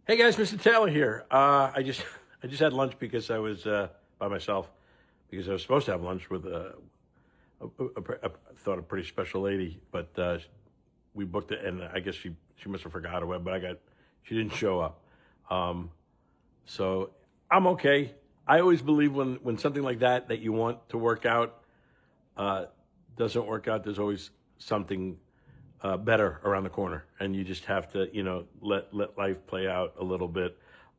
Hey guys, Mr. Taylor here. I just had lunch because I was by myself because I was supposed to have lunch with I thought a pretty special lady, but we booked it, and I guess she must have forgot or what. But she didn't show up, so I'm okay. I always believe when something like that you want to work out doesn't work out. There's always something better around the corner, and you just have to, let life play out a little bit,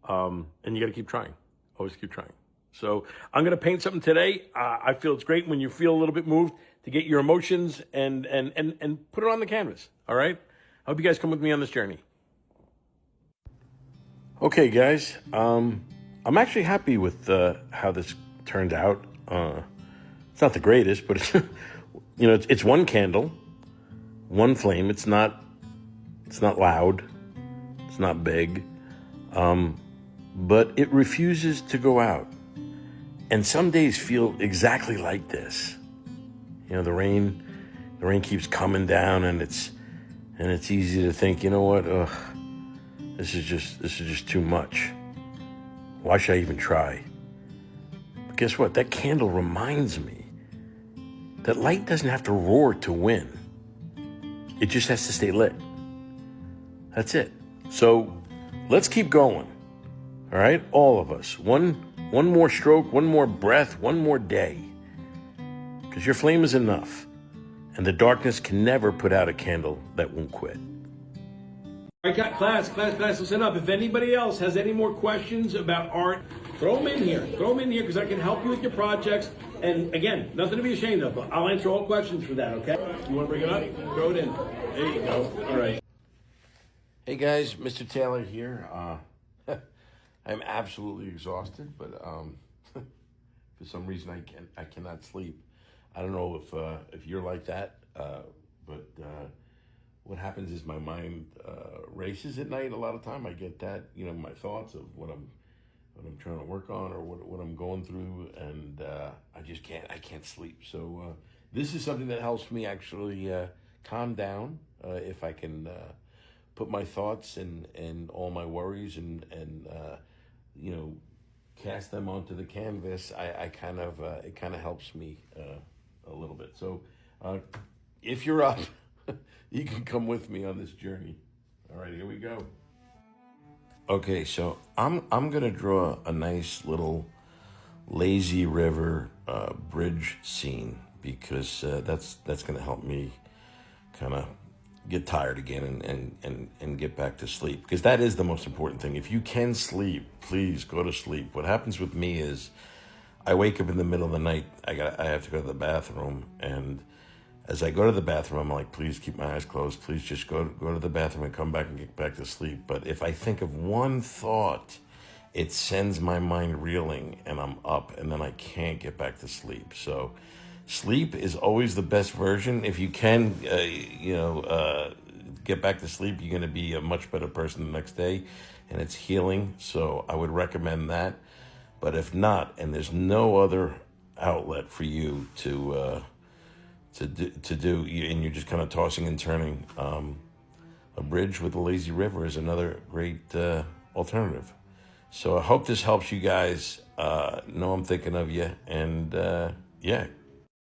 and you got to keep trying. Always keep trying. So I'm going to paint something today. I feel it's great when you feel a little bit moved to get your emotions and put it on the canvas. All right. I hope you guys come with me on this journey. Okay, guys. I'm actually happy with how this turned out. It's not the greatest, but it's it's one candle. One flame. It's not loud. It's not big. But it refuses to go out. And some days feel exactly like this. The rain keeps coming down, and it's easy to think, you know what? Ugh, this is just too much. Why should I even try? But guess what? That candle reminds me that light doesn't have to roar to win. It just has to stay lit. That's it. So let's keep going. All right? All of us. One more stroke, one more breath, one more day. Because your flame is enough. And the darkness can never put out a candle that won't quit. All right, class, listen up. If anybody else has any more questions about art, throw them in here. Throw them in here because I can help you with your projects. And again, nothing to be ashamed of, but I'll answer all questions for that, okay? You want to bring it up? Throw it in. There you go. All right. Hey guys, Mr. Taylor here. I'm absolutely exhausted, but for some reason I cannot sleep. I don't know if you're like that, but what happens is my mind races at night. A lot of time I get that, my thoughts of what I'm trying to work on or what I'm going through, and I can't sleep. So this is something that helps me actually calm down if I can put my thoughts and all my worries and cast them onto the canvas. It kind of helps me a little bit. So if you're up, you can come with me on this journey. All right, here we go. Okay, so I'm gonna draw a nice little lazy river bridge scene because that's gonna help me kind of get tired again and get back to sleep, because that is the most important thing. If you can sleep, please go to sleep. What happens with me is I wake up in the middle of the night. I have to go to the bathroom, and as I go to the bathroom, I'm like, please keep my eyes closed. Please just go to the bathroom and come back and get back to sleep. But if I think of one thought, it sends my mind reeling, and I'm up, and then I can't get back to sleep. So sleep is always the best version. If you can, get back to sleep, you're going to be a much better person the next day, and it's healing. So I would recommend that. But if not, and there's no other outlet for you to do, and you're just kind of tossing and turning, a bridge with a lazy river is another great alternative. So I hope this helps you guys. Know I'm thinking of you, and